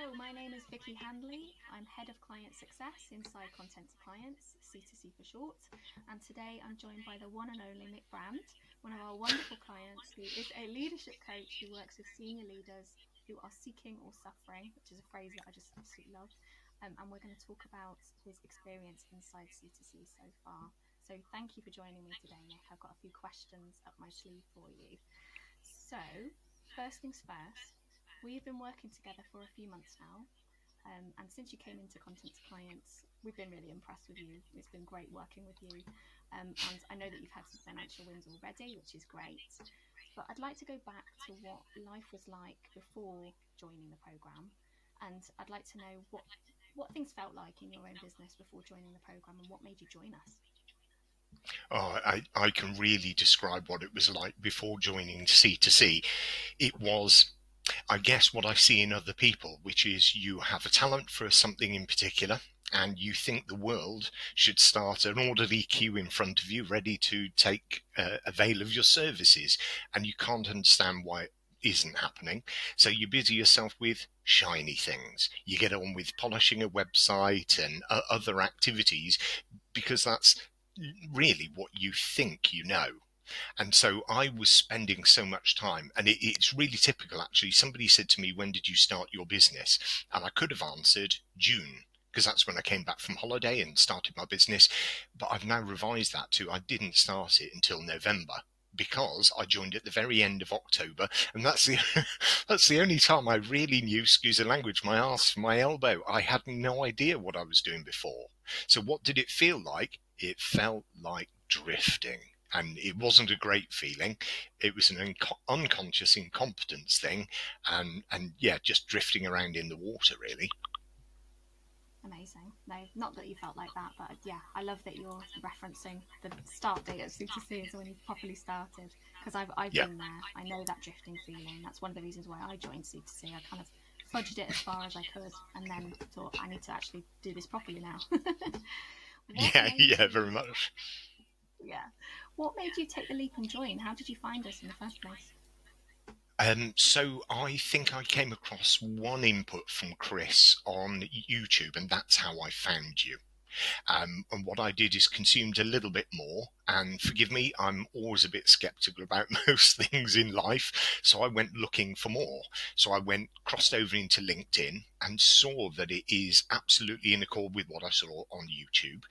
Hello, my name is Vicky Handley. I'm Head of Client Success inside Content to Clients, C2C for short. And today I'm joined by the one and only Mick Brand, one of our wonderful clients who is a leadership coach who works with senior leaders who are seeking or suffering, which is a phrase that I just absolutely love. And we're going to talk about his experience inside C2C so far. So thank you for joining me today, Mick. I've got a few questions up my sleeve for you. So, first things first, we've been working together for a few months now. And since you came into Content to Clients, we've been really impressed with you. It's been great working with you. And I know that you've had some financial wins already, which is great. But I'd like to go back to what life was like before joining the program. And I'd like to know what things felt like in your own business before joining the program and what made you join us. I can really describe what it was like before joining C2C. It was, I guess, what I see in other people, which is you have a talent for something in particular, and you think the world should start an orderly queue in front of you, ready to take avail of your services, and you can't understand why it isn't happening. So you busy yourself with shiny things. You get on with polishing a website and other activities because that's really what you think you know. And so I was spending so much time, and it's really typical actually. Somebody said to me, "When did you start your business?" And I could have answered June, because that's when I came back from holiday and started my business. But I've now revised that to I didn't start it until November, because I joined at the very end of October, and that's the that's the only time I really knew, excuse the language, my arse from my elbow. I had no idea what I was doing before. So what did it feel like? It felt like drifting. And it wasn't a great feeling. It was an unconscious incompetence thing, and yeah, just drifting around in the water, really. Amazing. No, not that you felt like that, but yeah, I love that you're referencing the start date at C2C is when you properly started. Because I've Yeah, been there. I know that drifting feeling. That's one of the reasons why I joined C2C. I kind of fudged it as far as I could, and then thought I need to actually do this properly now. What yeah, made yeah, very you? much. Yeah. What made you take the leap and join? How did you find us in the first place? So I think I came across one input from Chris on YouTube, and that's how I found you. And what I did is consumed a little bit more. And forgive me, I'm always a bit skeptical about most things in life. So I went looking for more. So I crossed over into LinkedIn and saw that it is absolutely in accord with what I saw on YouTube.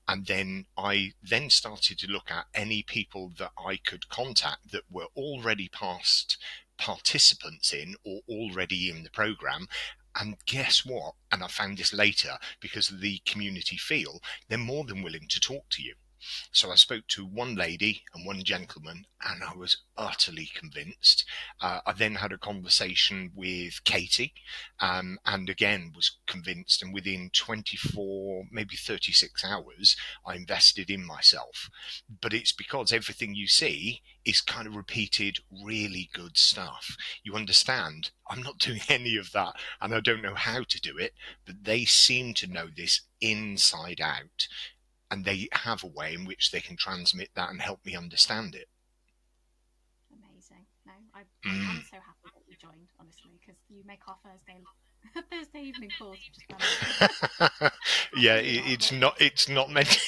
And then I then started to look at any people that I could contact that were already past participants in or already in the program. And guess what? And I found this later, because of the community feel, they're more than willing to talk to you. So I spoke to one lady and one gentleman, and I was utterly convinced. I then had a conversation with Katie, and again was convinced. And within 24, maybe 36 hours, I invested in myself. But it's because everything you see is kind of repeated, really good stuff. You understand, I'm not doing any of that, and I don't know how to do it, but they seem to know this inside out, and they have a way in which they can transmit that and help me understand it. Amazing. No, I'm Mm. so happy that you joined, honestly, because you make our Thursday Thursday evening calls just better. Yeah, Happily not, it's but not it's not meant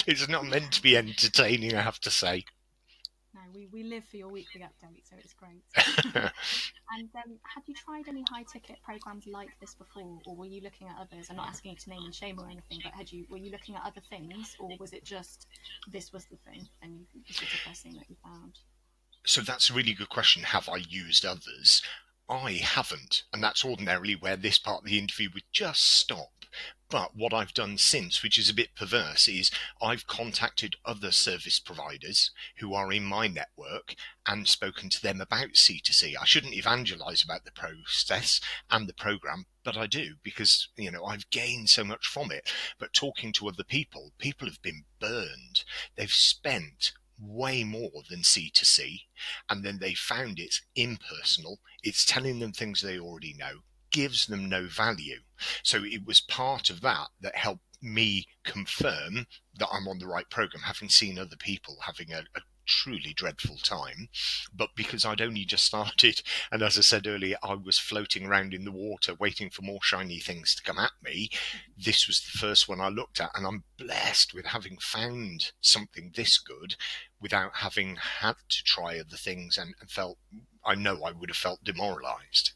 it's not meant to be entertaining, I have to say. no, we live for your weekly update, so it's great. And have you tried any high ticket programs like this before, or were you looking at others? I'm not asking you to name and shame or anything, but were you looking at other things, or was it just this was the thing and this was the first thing that you found? So that's a really good question. Have I used others? I haven't. And that's ordinarily where this part of the interview would just stop. But what I've done since, which is a bit perverse, is I've contacted other service providers who are in my network and spoken to them about C2C. I shouldn't evangelize about the process and the program, but I do, because, I've gained so much from it. But talking to other people, people have been burned. They've spent way more than C2C, and then they found it's impersonal. It's telling them things they already know, gives them no value. So it was part of that that helped me confirm that I'm on the right program, having seen other people having a truly dreadful time. But because I'd only just started, and as I said earlier, I was floating around in the water waiting for more shiny things to come at me, this was the first one I looked at, and I'm blessed with having found something this good without having had to try other things, and felt, I know I would have felt demoralized.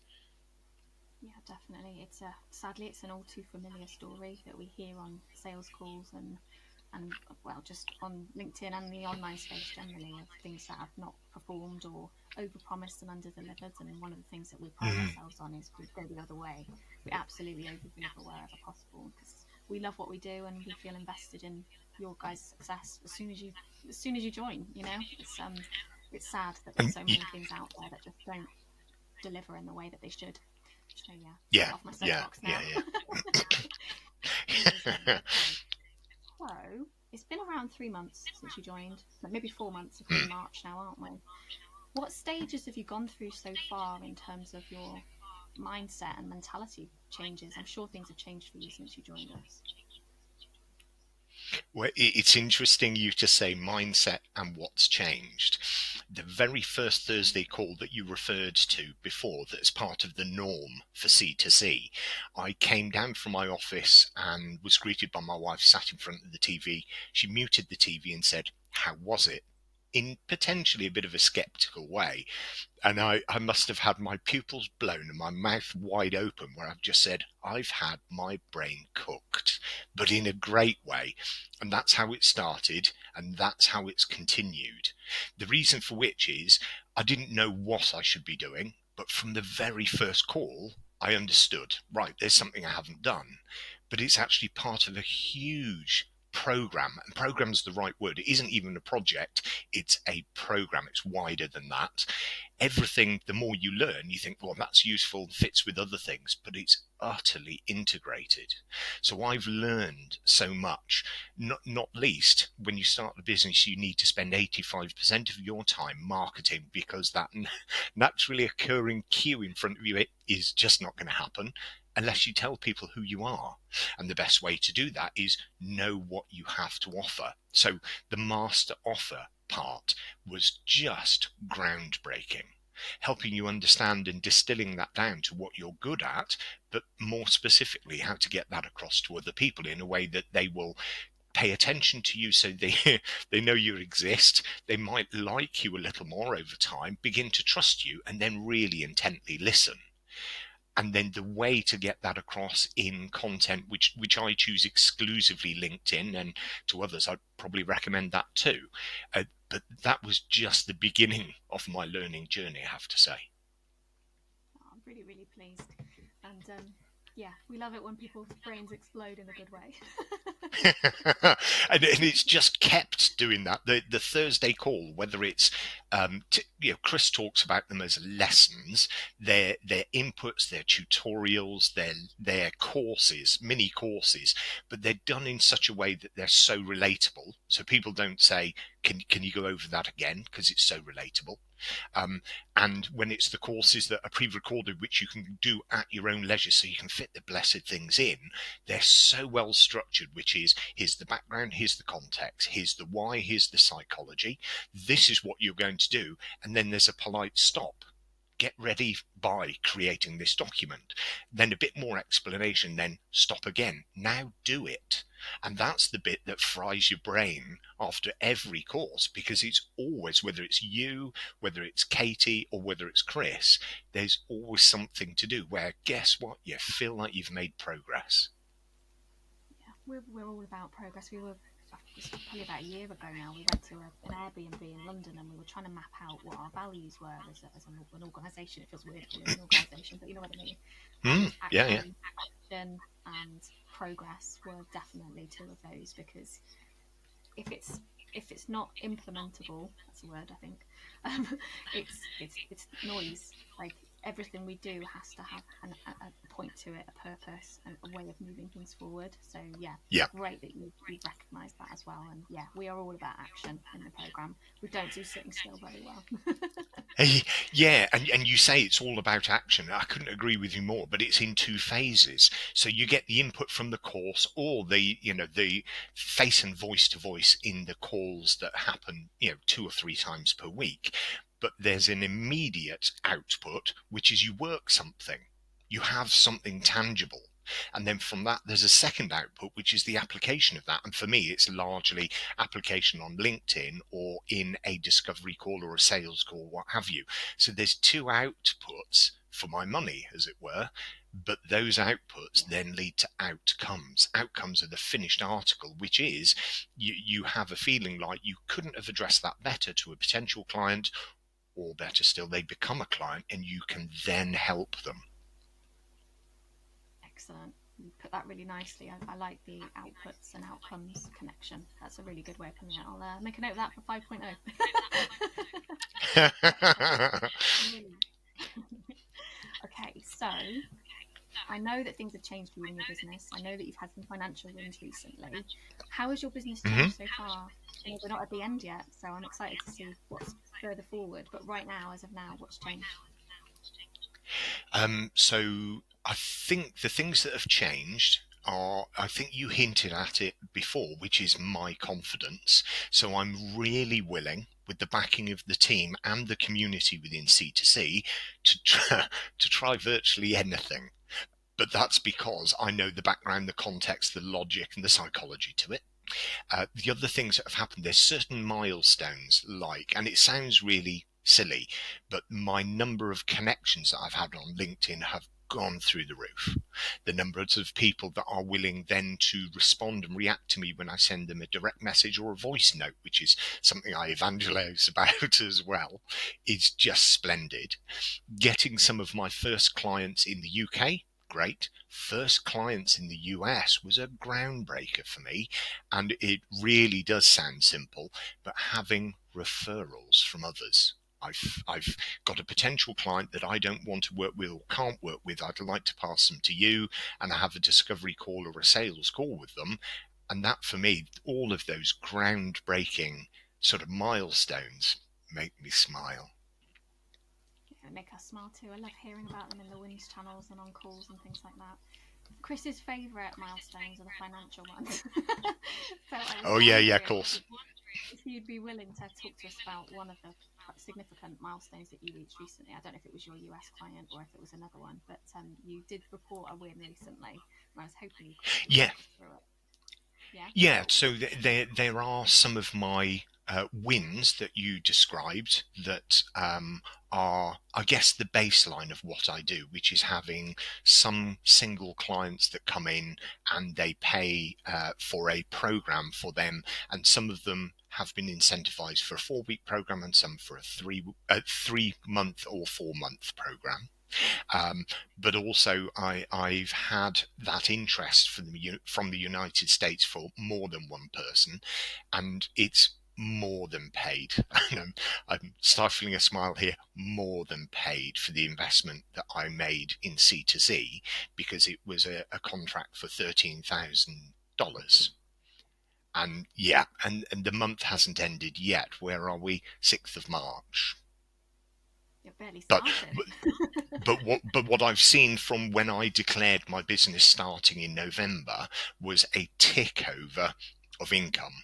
Yeah, definitely. Sadly it's an all too familiar story that we hear on sales calls and well, just on LinkedIn and the online space generally, of things that have not performed or overpromised and underdelivered. And one of the things that we pride Mm. ourselves on is we go the other way. We absolutely overdeliver wherever possible because we love what we do and we feel invested in your guys' success as soon as you join. You know, it's sad that there's And so many things out there that just don't deliver in the way that they should. So yeah, yeah, get off my yeah, soapbox yeah, now. Amazing. yeah. Okay. So it's been around 3 months since you joined, like maybe 4 months if we're in Mm. March now, aren't we? What stages have you gone through so far in terms of your mindset and mentality changes? I'm sure things have changed for you since you joined us. Well, it's interesting you to say mindset and what's changed. The very first Thursday call that you referred to before, that's part of the norm for C2C, I came down from my office and was greeted by my wife sat in front of the TV. She muted the TV and said, "How was it?" in potentially a bit of a skeptical way. And I must have had my pupils blown and my mouth wide open, where I've just said, I've had my brain cooked, but in a great way. And that's how it started, and that's how it's continued. The reason for which is I didn't know what I should be doing, but from the very first call, I understood, right, there's something I haven't done. But it's actually part of a huge program, and program's the right word. It isn't even a project, it's a program. It's wider than that. Everything, the more you learn, you think, well, that's useful and fits with other things, but it's utterly integrated. So I've learned so much, not least when you start the business, you need to spend 85% of your time marketing, because that naturally occurring queue in front of you, it is just not going to happen unless you tell people who you are. And the best way to do that is know what you have to offer. So the master offer part was just groundbreaking, helping you understand and distilling that down to what you're good at, but more specifically, how to get that across to other people in a way that they will pay attention to you, so they they know you exist, they might like you a little more over time, begin to trust you, and then really intently listen. And then the way to get that across in content, which I choose exclusively LinkedIn, and to others I'd probably recommend that too. But that was just the beginning of my learning journey, I have to say. Oh, I'm really, really pleased. And yeah, we love it when people's brains explode in a good way. And it's just kept doing that. The Thursday call, whether it's Chris talks about them as lessons, their inputs, their tutorials, their courses, mini courses, but they're done in such a way that they're so relatable. So people don't say, "Can you go over that again?" because it's so relatable. Um, and when it's the courses that are pre-recorded, which you can do at your own leisure, so you can fit the blessed things in, they're so well structured, which is, here's the background, here's the context, here's the why, here's the psychology, this is what you're going to do, and then there's a polite stop. Get ready by creating this document. Then a bit more explanation, then stop again. Now do it. And that's the bit that fries your brain after every course, because it's always, whether it's you, whether it's Katie, or whether it's Chris, there's always something to do where, guess what, you feel like you've made progress. Yeah, we're all about progress. It's probably about a year ago now, we went to an Airbnb in London and we were trying to map out what our values were as an organisation. It feels weird calling it an organisation, but you know what I mean. And Yeah, yeah. action and progress were definitely two of those, because if it's not implementable, that's a word I think, it's noise. Like everything we do has to have a point to it, a purpose, a way of moving things forward. So yeah, Yeah. great that you recognise that as well. And yeah, we are all about action in the programme. We don't do sitting still very well. Yeah, and you say it's all about action. I couldn't agree with you more, but it's in two phases. So you get the input from the course, or the face and voice to voice in the calls that happen 2 or 3 times per week. But there's an immediate output, which is you work something, you have something tangible. And then from that, there's a second output, which is the application of that. And for me, it's largely application on LinkedIn or in a discovery call or a sales call, what have you. So there's 2 outputs for my money, as it were. But those outputs then lead to outcomes. Outcomes are the finished article, which is you have a feeling like you couldn't have addressed that better to a potential client, or better still, they become a client and you can then help them. Excellent. You put that really nicely. I like the outputs and outcomes connection. That's a really good way of putting it. I'll make a note of that for 5.0. Okay, so I know that things have changed for you in your business. I know that you've had some financial wins recently. How has your business changed so far? We're not at the end yet, so I'm excited to see what's further forward. But right now, as of now, what's changed? So I think the things that have changed are, I think you hinted at it before, which is my confidence. So I'm really willing, with the backing of the team and the community within C2C, to try virtually anything. But that's because I know the background, the context, the logic, and the psychology to it. The other things that have happened, there's certain milestones, and it sounds really silly, but my number of connections that I've had on LinkedIn have gone through the roof. The numbers of people that are willing then to respond and react to me when I send them a direct message or a voice note, which is something I evangelize about as well, is just splendid. Getting some of my first clients in the UK, great. First clients in the US was a groundbreaker for me, and it really does sound simple, but having referrals from others. I've got a potential client that I don't want to work with or can't work with. I'd like to pass them to you, and I have a discovery call or a sales call with them. And that, for me, all of those groundbreaking sort of milestones make me smile. Yeah, make us smile too. I love hearing about them in the wins channels and on calls and things like that. Chris's favourite milestones are the financial ones. So I was yeah, of wondering course. if you'd be willing to talk to us about one of the significant milestones that you reached recently. I don't know if it was your US client or if it was another one, but you did report a win recently, and I was hoping you could Yeah. talk us through it. Yeah, so there are some of my wins that you described that are, I guess, the baseline of what I do, which is having some single clients that come in and they pay for a program for them, and some of them have been incentivized for a 4-week program and some for a 3-month or 4-month program. But also I've had that interest from the United States for more than one person, and it's more than paid. I'm stifling a smile here. More than paid for the investment that I made in C2C, because it was a contract for $13,000. And yeah, and the month hasn't ended yet. Where are we? 6th of March. You're barely But started. but what I've seen from when I declared my business starting in November was a tick over of income.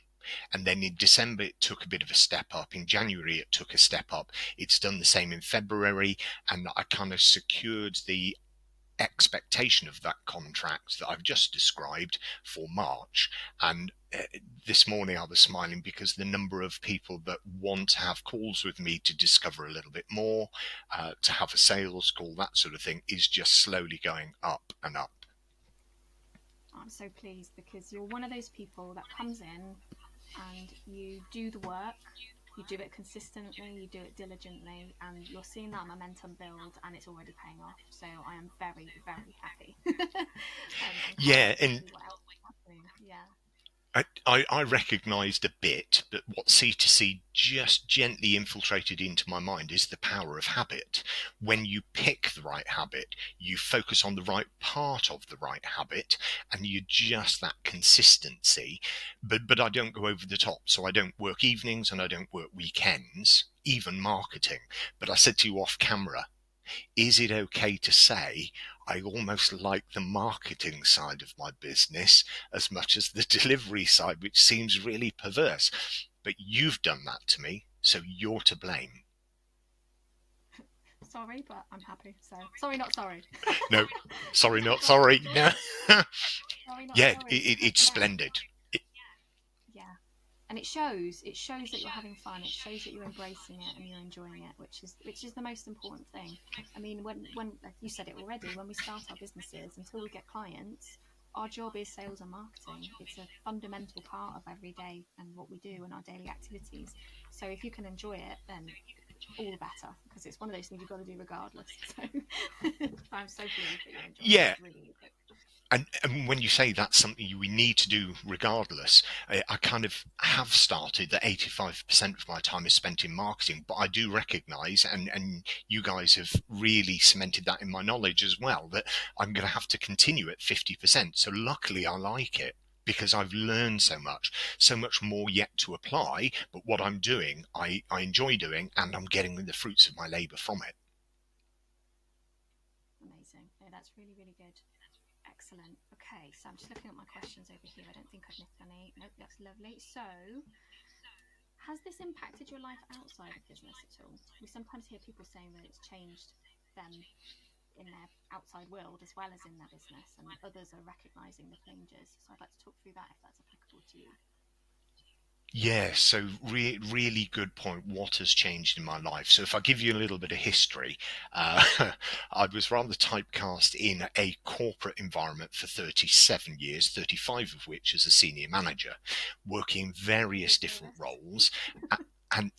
And then in December, it took a bit of a step up. In January, it took a step up. It's done the same in February. And I kind of secured the expectation of that contract that I've just described for March. And this morning I was smiling because the number of people that want to have calls with me to discover a little bit more, to have a sales call, that sort of thing, is just slowly going up and up. I'm so pleased because you're one of those people that comes in and you do the work, you do it consistently, you do it diligently, and you're seeing that momentum build and it's already paying off. So I am very, very happy. Yeah, and what else is happening. Yeah. I recognised a bit that what C2C just gently infiltrated into my mind is the power of habit. When you pick the right habit, you focus on the right part of the right habit, and you just that consistency. But I don't go over the top, so I don't work evenings and I don't work weekends, even marketing. But I said to you off camera, is it okay to say I almost like the marketing side of my business as much as the delivery side, which seems really perverse? But you've done that to me, so you're to blame. Sorry, but I'm happy. So sorry, not sorry. No, sorry, not sorry. No. Sorry, not Yeah, sorry. it's Yeah, splendid. yeah. And it shows. It shows that you're having fun. It shows that you're embracing it and you're enjoying it, which is the most important thing. I mean, when like you said it already, when we start our businesses until we get clients, our job is sales and marketing. It's a fundamental part of every day and what we do and our daily activities. So if you can enjoy it, then all the better, because it's one of those things you've got to do regardless. So I'm so pleased that you're enjoying it. Yeah, It's really, really good. and when you say that's something we need to do regardless, I kind of have started that 85% of my time is spent in marketing, but I do recognize, and you guys have really cemented that in my knowledge as well, that I'm going to have to continue at 50%. So luckily I like it because I've learned so much more yet to apply. But what I'm doing, I enjoy doing, and I'm getting the fruits of my labor from it. Amazing. No, that's really, really good. Excellent. Okay, so I'm just looking at my questions over here. I don't think I've missed any. Nope, that's lovely. So, has this impacted your life outside of business at all? We sometimes hear people saying that it's changed them in their outside world as well as in their business, and others are recognizing the changes. So, I'd like to talk through that if that's applicable to you. Yeah, so really good point. What has changed in my life? So, if I give you a little bit of history, I was rather typecast in a corporate environment for 37 years, 35 of which as a senior manager, working in various different roles.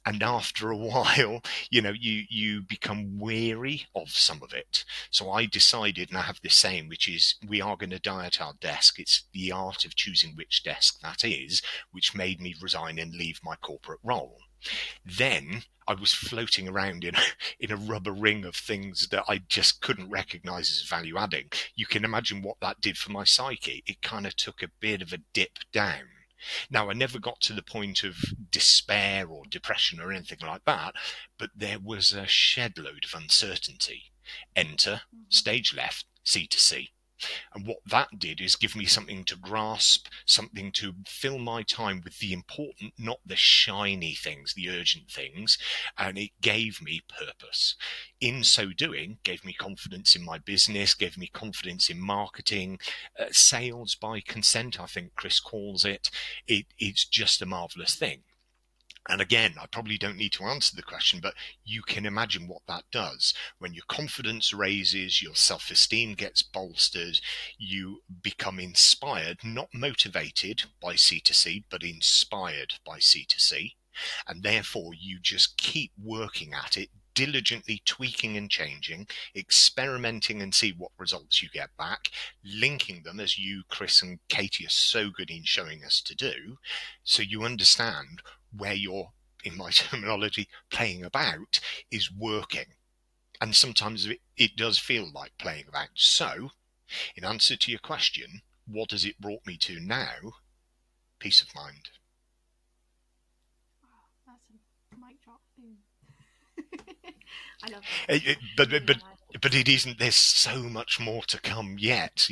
And after a while, you become weary of some of it. So I decided, and I have this saying, which is, we are going to die at our desk. It's the art of choosing which desk that is, which made me resign and leave my corporate role. Then I was floating around in a rubber ring of things that I just couldn't recognize as value adding. You can imagine what that did for my psyche. It kind of took a bit of a dip down. Now, I never got to the point of despair or depression or anything like that, but there was a shed load of uncertainty. Enter, Mm-hmm. stage left, C2C. And what that did is give me something to grasp, something to fill my time with the important, not the shiny things, the urgent things. And it gave me purpose. In so doing, gave me confidence in my business, gave me confidence in marketing, sales by consent, I think Chris calls it. It's just a marvelous thing. And again, I probably don't need to answer the question, but you can imagine what that does. When your confidence raises, your self-esteem gets bolstered, you become inspired, not motivated by C2C, but inspired by C2C. And therefore, you just keep working at it, diligently tweaking and changing, experimenting and see what results you get back, linking them as you, Chris, and Katie are so good in showing us to do, so you understand where you're, in my terminology, playing about is working. And sometimes it does feel like playing about. So, in answer to your question, what has it brought me to now? Peace of mind. Oh, that's a mic drop. Boom. I love that. It, it, but, Really but love that. but it isn't. There's so much more to come yet.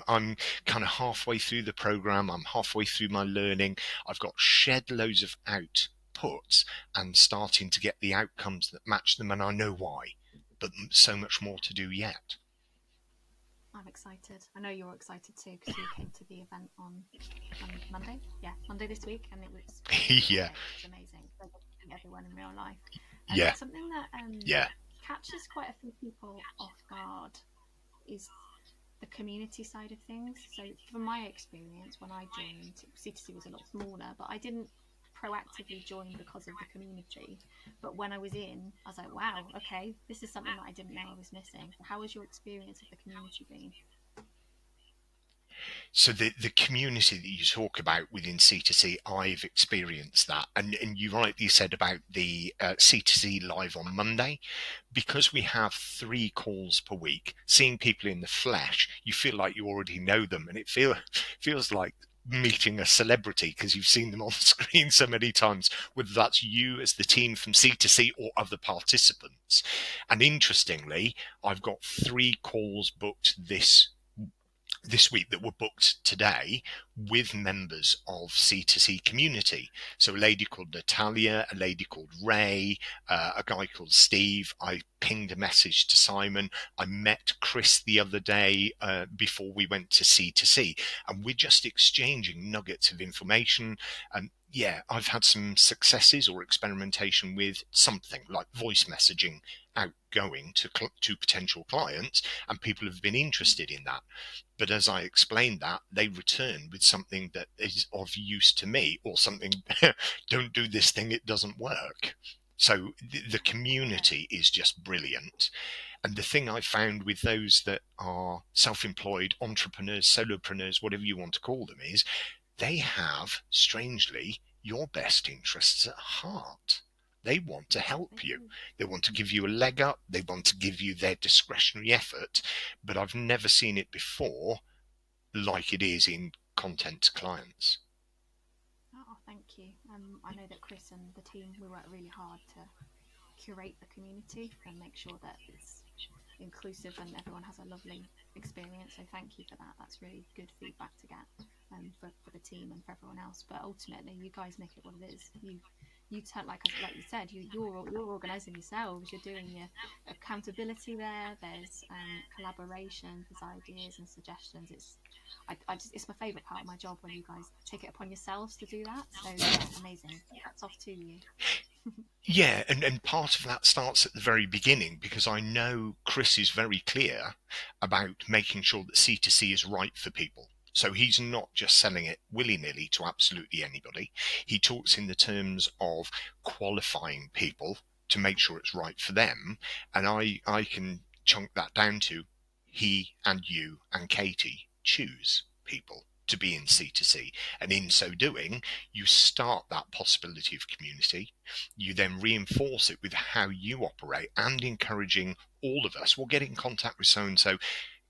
I'm kind of halfway through the program. I'm halfway through my learning. I've got shed loads of outputs and starting to get the outcomes that match them, and I know why. But so much more to do yet. I'm excited. I know you're excited too because you came to the event on Monday. Yeah, Monday this week, and it was Yeah, fantastic. It was amazing. So good to meet everyone in real life. yeah, Something that yeah, catches quite a few people off guard is the community side of things. So from my experience, when I joined, C2C was a lot smaller, but I didn't proactively join because of the community. But when I was in, I was like, wow, okay, this is something that I didn't know I was missing. So how has your experience of the community been? So the community that you talk about within C2C, I've experienced that. And you rightly said about the C2C live on Monday, because we have 3 calls per week, seeing people in the flesh, you feel like you already know them, and it feels like meeting a celebrity because you've seen them on the screen so many times, whether that's you as the team from C2C or other participants. And interestingly, I've got 3 calls booked this week that were booked today with members of C2C community. So a lady called Natalia, a lady called Ray, a guy called Steve. I pinged a message to Simon. I met Chris the other day before we went to C2C, and we're just exchanging nuggets of information. And yeah, I've had some successes or experimentation with something like voice messaging outgoing to potential clients, and people have been interested in that. But as I explained that, they return with something that is of use to me, or something, don't do this thing, it doesn't work. So the community is just brilliant. And the thing I found with those that are self-employed, entrepreneurs, solopreneurs, whatever you want to call them, is they have, strangely, your best interests at heart. They want to help you. They want to give you a leg up. They want to give you their discretionary effort. But I've never seen it before like it is in content clients. Oh, thank you. I know that Chris and the team, we work really hard to curate the community and make sure that it's inclusive and everyone has a lovely experience. So thank you for that. That's really good feedback to get for the team and for everyone else. But ultimately, you guys make it what it is. You turn, like you said, you're organising yourselves. You're doing your accountability there. There's collaboration. There's ideas and suggestions. It's my favourite part of my job when you guys take it upon yourselves to do that. So yeah, amazing. Hats off to you. Yeah, and part of that starts at the very beginning, because I know Chris is very clear about making sure that C2C is right for people. So he's not just selling it willy-nilly to absolutely anybody. He talks in the terms of qualifying people to make sure it's right for them. And I can chunk that down to he and you and Katie choose people to be in C2C. And in so doing, you start that possibility of community. You then reinforce it with how you operate and encouraging all of us. We'll get in contact with so-and-so.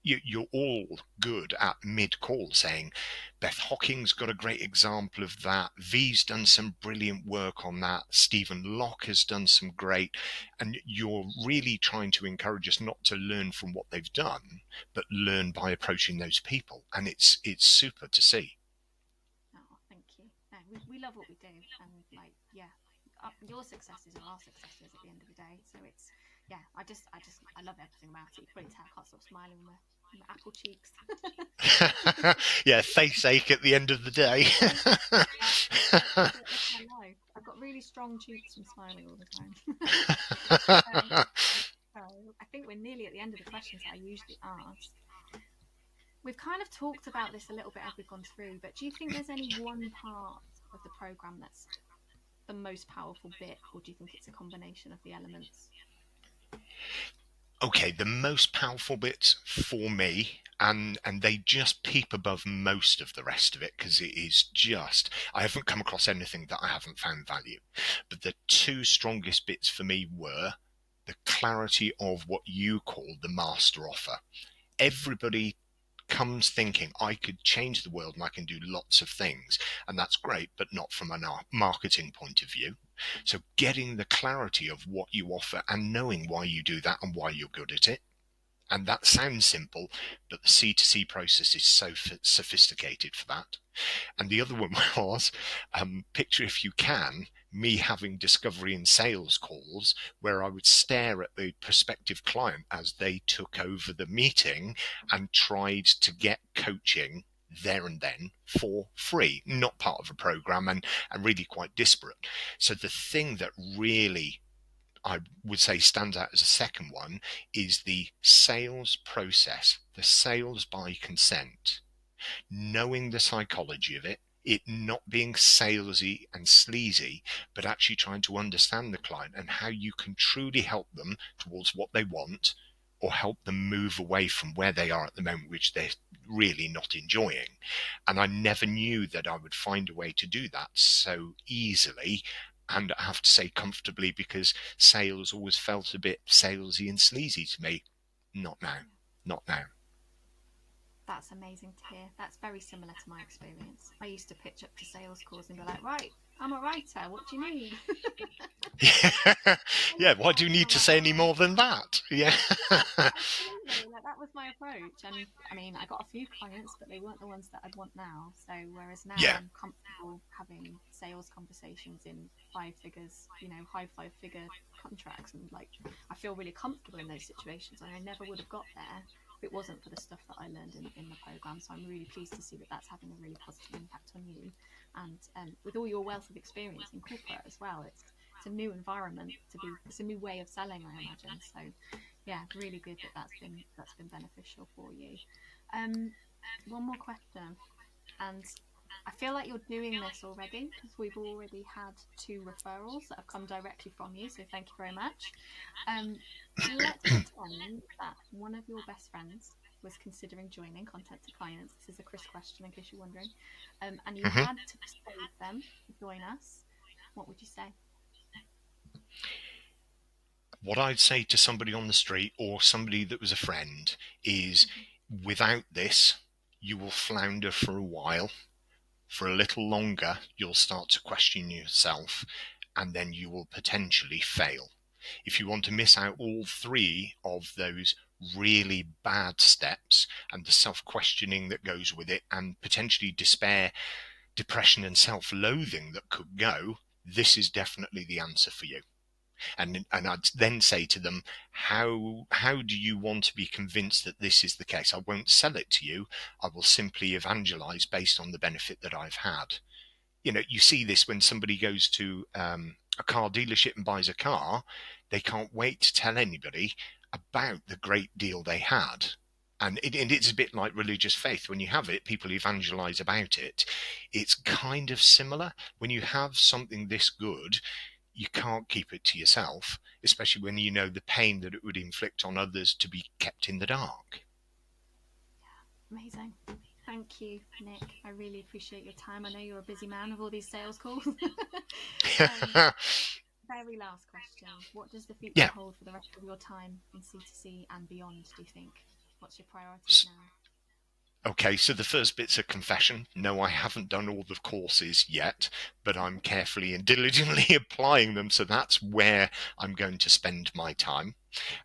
You're all good at mid-call saying, Beth Hocking's got a great example of that. V's done some brilliant work on that. Stephen Locke has done some great. And you're really trying to encourage us not to learn from what they've done, but learn by approaching those people. And it's super to see. Oh, thank you. No, we love what we do, and your successes are our successes at the end of the day. So it's I love everything about it. You can probably tell I can't stop smiling with my apple cheeks. Yeah, face ache at the end of the day. That's my life. I've got really strong cheeks from smiling all the time. So I think we're nearly at the end of the questions that I usually ask. We've kind of talked about this a little bit as we've gone through, but do you think there's any one part of the program that's the most powerful bit, or do you think it's a combination of the elements? Okay, the most powerful bits for me, and they just peep above most of the rest of it, because it is just, I haven't come across anything that I haven't found value. But the 2 strongest bits for me were the clarity of what you call the master offer. Everybody comes thinking I could change the world and I can do lots of things, and that's great, but not from a marketing point of view. So getting the clarity of what you offer and knowing why you do that and why you're good at it. And that sounds simple, but the C2C process is so sophisticated for that. And the other one was, picture, if you can, me having discovery and sales calls where I would stare at the prospective client as they took over the meeting and tried to get coaching there and then for free, not part of a program, and really quite disparate. So the thing that really, I would say, stands out as a second one is the sales process, the sales by consent, knowing the psychology of it not being salesy and sleazy, but actually trying to understand the client and how you can truly help them towards what they want, or help them move away from where they are at the moment, which really not enjoying. And I never knew that I would find a way to do that so easily, and I have to say comfortably, because sales always felt a bit salesy and sleazy to me. Not now. Not now. That's amazing to hear. That's very similar to my experience. I used to pitch up to sales calls and be like, right, I'm a writer. What do you need? Yeah, yeah. Why do you need I'm to like, say any oh. more than that? Yeah. Absolutely, like that was my approach, and I mean, I got a few clients, but they weren't the ones that I'd want now. So whereas now Yeah. I'm comfortable having sales conversations in five figures, high five-figure contracts, and like I feel really comfortable in those situations, and I never would have got there if it wasn't for the stuff that I learned in the program. So I'm really pleased to see that that's having a really positive impact on you, and with all your wealth of experience in corporate as well, it's a new environment it's a new way of selling, I imagine. So yeah, really good that that's been beneficial for you. One more question, and I feel like you're doing this already because we've already had 2 referrals that have come directly from you, so thank you very much. Let's pretend that one of your best friends was considering joining Content to Clients. This is a Chris question in case you're wondering, and you Mhm. had to persuade them to join us. What would you say? What I'd say to somebody on the street or somebody that was a friend is, Mm-hmm. without this, you will flounder for a while. For a little longer, you'll start to question yourself, and then you will potentially fail. If you want to miss out all 3 of those really bad steps and the self-questioning that goes with it, and potentially despair, depression, and self-loathing that could go, this is definitely the answer for you. And I'd then say to them, how do you want to be convinced that this is the case? I won't sell it to you. I will simply evangelize based on the benefit that I've had. You see this when somebody goes to a car dealership and buys a car. They can't wait to tell anybody about the great deal they had. And it's a bit like religious faith. When you have it, people evangelize about it. It's kind of similar. When you have something this good, you can't keep it to yourself, especially when you know the pain that it would inflict on others to be kept in the dark. Amazing. Thank you, Nick. I really appreciate your time. I know you're a busy man with all these sales calls. Very last question. What does the future Yeah. hold for the rest of your time in C2C and beyond, do you think? What's your priorities now? Okay, so the first bit's a confession. No, I haven't done all the courses yet, but I'm carefully and diligently applying them, so that's where I'm going to spend my time.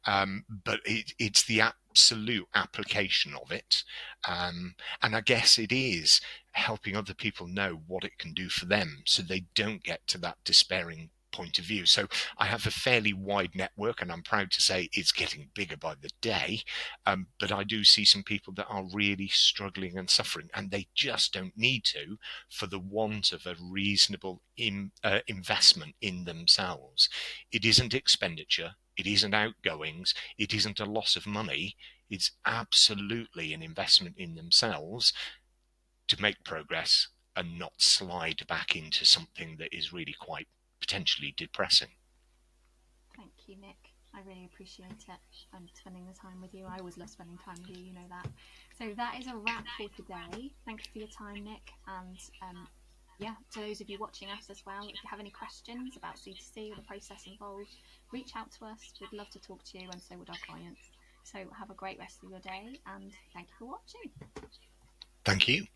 But it's the absolute application of it. And I guess it is helping other people know what it can do for them so they don't get to that despairing point of view. So I have a fairly wide network, and I'm proud to say it's getting bigger by the day. But I do see some people that are really struggling and suffering, and they just don't need to, for the want of a reasonable investment in themselves. It isn't expenditure. It isn't outgoings. It isn't a loss of money. It's absolutely an investment in themselves to make progress and not slide back into something that is really quite potentially depressing. Thank you, Nick. I really appreciate it and spending the time with you. I always love spending time with you, you know that. So that is a wrap for today. Thank you for your time, Nick. And yeah, to those of you watching us as well, if you have any questions about C2C or the process involved, reach out to us. We'd love to talk to you, and so would our clients. So have a great rest of your day, and thank you for watching. Thank you.